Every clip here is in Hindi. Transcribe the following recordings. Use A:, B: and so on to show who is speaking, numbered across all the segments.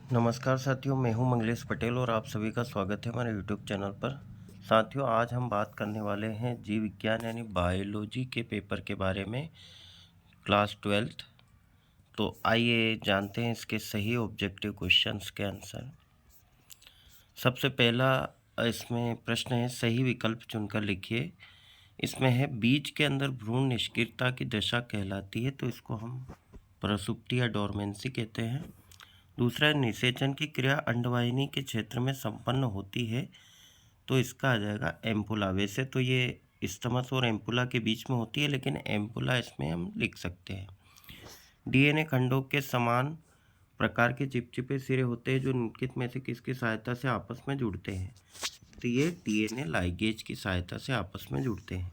A: नमस्कार साथियों, मैं हूं मंगलेश पटेल और आप सभी का स्वागत है हमारे यूट्यूब चैनल पर। साथियों, आज हम बात करने वाले हैं जीव विज्ञान यानी बायोलॉजी के पेपर के बारे में, क्लास 12th। तो आइए जानते हैं इसके सही ऑब्जेक्टिव क्वेश्चंस के आंसर। सबसे पहला इसमें प्रश्न है, सही विकल्प चुनकर लिखिए। इसमें है बीज के अंदर भ्रूण निष्क्रियता की दशा कहलाती है, तो इसको हम प्रसुप्ति या डोरमेंसी कहते हैं। दूसरा है, निषेचन की क्रिया अंडवाहिनी के क्षेत्र में संपन्न होती है, तो इसका आ जाएगा एम्पुला। वैसे तो ये स्टमस और एम्पुला के बीच में होती है, लेकिन एम्पुला इसमें हम लिख सकते हैं। डीएनए खंडों के समान प्रकार के चिपचिपे सिरे होते हैं जो निम्नलिखित में से किसकी सहायता से आपस में जुड़ते हैं, तो ये डीएनए लाइगेज की सहायता से आपस में जुड़ते हैं।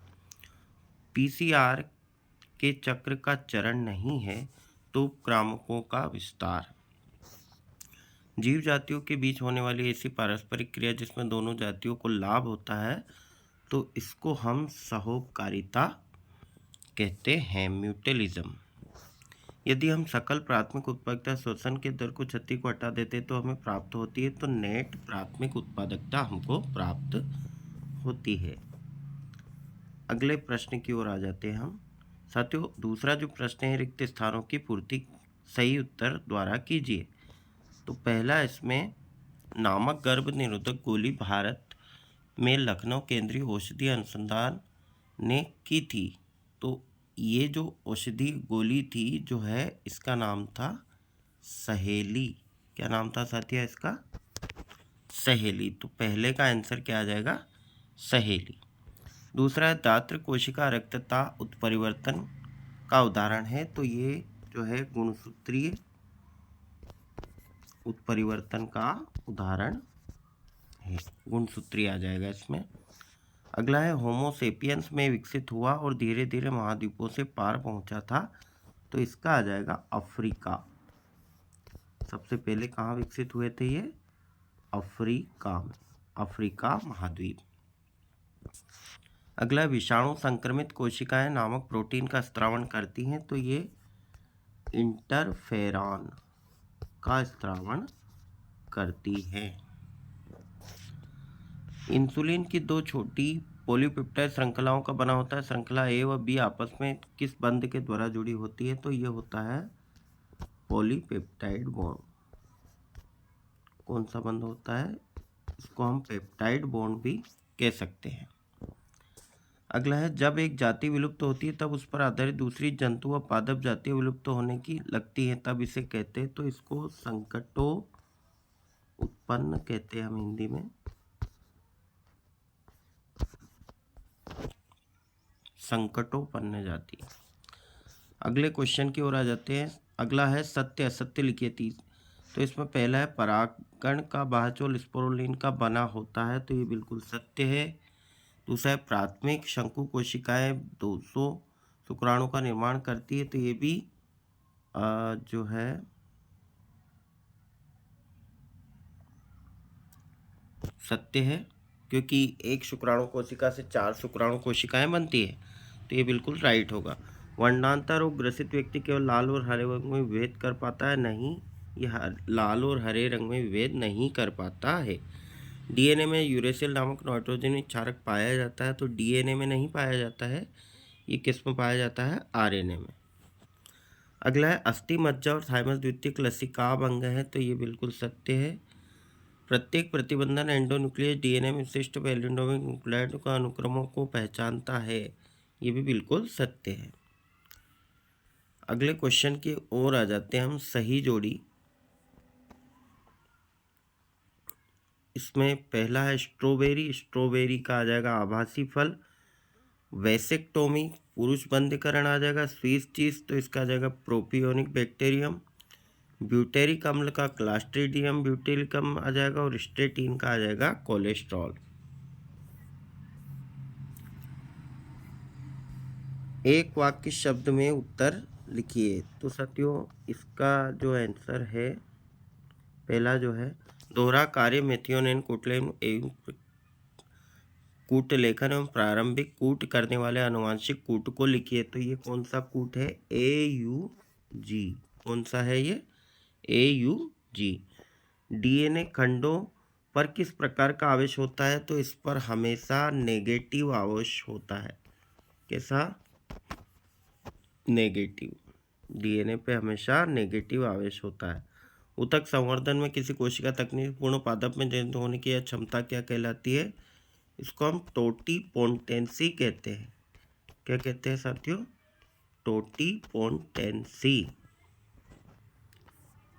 A: पीसीआर के चक्र का चरण नहीं है, तो उपक्रामकों का विस्तार। जीव जातियों के बीच होने वाली ऐसी पारस्परिक क्रिया जिसमें दोनों जातियों को लाभ होता है, तो इसको हम सहोपकारिता कहते हैं, म्यूटेलिज्म। यदि हम सकल प्राथमिक उत्पादकता शोषण के दर को क्षति को हटा देते तो हमें प्राप्त होती है, तो नेट प्राथमिक उत्पादकता हमको प्राप्त होती है। अगले प्रश्न की ओर आ जाते हैं हम। साथियों, दूसरा जो प्रश्न है, रिक्त स्थानों की पूर्ति सही उत्तर द्वारा कीजिए। तो पहला इसमें, नामक गर्भ निरोधक गोली भारत में लखनऊ केंद्रीय औषधि अनुसंधान ने की थी। तो ये जो औषधि गोली थी जो है, इसका नाम था सहेली। क्या नाम था साथिया इसका? सहेली। तो पहले का आंसर क्या आ जाएगा? सहेली। दूसरा है, दात्र कोशिका रक्तता उत्परिवर्तन का उदाहरण है, तो ये जो है गुणसूत्रीय उत्परिवर्तन का उदाहरण है, गुणसूत्री आ जाएगा इसमें। अगला है, होमोसेपियंस में विकसित हुआ और धीरे धीरे महाद्वीपों से पार पहुंचा था, तो इसका आ जाएगा अफ्रीका। सबसे पहले कहाँ विकसित हुए थे ये? अफ्रीका में, अफ्रीका महाद्वीप। अगला, विषाणु संक्रमित कोशिकाएं नामक प्रोटीन का स्त्रावण करती हैं, तो ये इंटरफेरॉन का स्त्रावण करती है। इंसुलिन की दो छोटी पॉलीपेप्टाइड श्रृंखलाओं का बना होता है। श्रृंखला ए व बी आपस में किस बंध के द्वारा जुड़ी होती है, तो ये होता है पॉलीपेप्टाइड बॉन्ड। कौन सा बंध होता है? इसको हम पेप्टाइड बॉन्ड भी कह सकते हैं। अगला है, जब एक जाति विलुप्त होती है तब उस पर आधारित दूसरी जंतु व पादप जाति विलुप्त होने की लगती है, तब इसे कहते हैं, तो इसको संकटो उत्पन्न कहते हैं हम हिंदी में। संकटोपन्न जाति। अगले क्वेश्चन की ओर आ जाते हैं। अगला है, सत्य असत्य लिखिए 30। तो इसमें पहला है, परागकण का बाह्यचोल स्पोरुलिन का बना होता है, तो ये बिल्कुल सत्य है। दूसरा है, प्राथमिक शंकु कोशिकाएं 200 शुक्राणु का निर्माण करती है, तो ये भी जो है सत्य है, क्योंकि एक शुक्राणु कोशिका से 4 शुक्राणु कोशिकाएं बनती है, तो ये बिल्कुल राइट होगा। वर्णांतर रोग ग्रसित व्यक्ति केवल लाल और हरे रंग में विभेद कर पाता है? नहीं, यह लाल और हरे रंग में विभेद नहीं कर पाता है। डीएनए में यूरेसिल नामक नाइट्रोजन क्षारक पाया जाता है, तो डीएनए में नहीं पाया जाता है, ये किस में पाया जाता है? आरएनए में। अगला है, अस्थि मज्जा और थाइमस द्वितीयक लसिकाभ अंग है, तो ये बिल्कुल सत्य है। प्रत्येक प्रतिबंधन एंडोन्यूक्लियस डीएनए में विशिष्ट पैलिंडोमिक न्यूक्लियोटाइड का अनुक्रमों को पहचानता है, ये भी बिल्कुल सत्य है। अगले क्वेश्चन की ओर आ जाते हैं हम। सही जोड़ी। इसमें पहला है, स्ट्रॉबेरी। स्ट्रॉबेरी का आ जाएगा आभासी फल। वैसेक्टोमी पुरुष बंधीकरण आ जाएगा। स्विस चीज, तो इसका आ जाएगा प्रोपियोनिक बैक्टीरियम। ब्यूटेरिक अम्ल का क्लास्ट्रीडियम ब्यूटेरिकम आ जाएगा, और स्टेटिन का आ जाएगा कोलेस्ट्रॉल। एक वाक्य शब्द में उत्तर लिखिए। तो साथियों, इसका जो आंसर है, पहला जो है, दोहरा कार्य मेथियोनिन कूटलेखन एवं कूट लेखन एवं प्रारंभिक कूट करने वाले आनुवांशिक कूट को लिखिए। तो ये कौन सा कूट है? AUG। कौन सा है ये? AUG। डीएनए खंडों पर किस प्रकार का आवेश होता है? तो इस पर हमेशा नेगेटिव आवेश होता है। कैसा? नेगेटिव। डीएनए पे हमेशा नेगेटिव आवेश होता है। ऊतक संवर्धन में किसी कोशिका तकनीक पूर्ण पादप में जनित होने की यह क्षमता क्या कहलाती है? इसको हम टोटीपोटेंसी कहते हैं। क्या कहते हैं साथियों? टोटीपोटेंसी।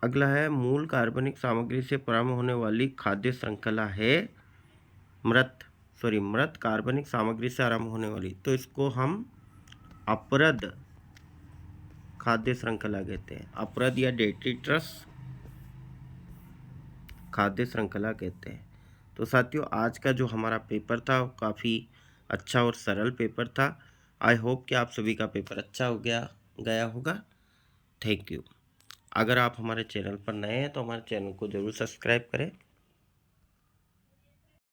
A: अगला है, मूल कार्बनिक सामग्री से प्रारंभ होने वाली खाद्य श्रृंखला है मृत कार्बनिक सामग्री से आरंभ होने वाली, तो इसको हम अपरद खाद्य श्रृंखला कहते हैं। अपरद या डेट्रिटस खाद्य श्रृंखला कहते हैं। तो साथियों, आज का जो हमारा पेपर था वो काफ़ी अच्छा और सरल पेपर था। आई होप कि आप सभी का पेपर अच्छा हो गया होगा। Thank you. अगर आप हमारे चैनल पर नए हैं तो हमारे चैनल को ज़रूर सब्सक्राइब करें।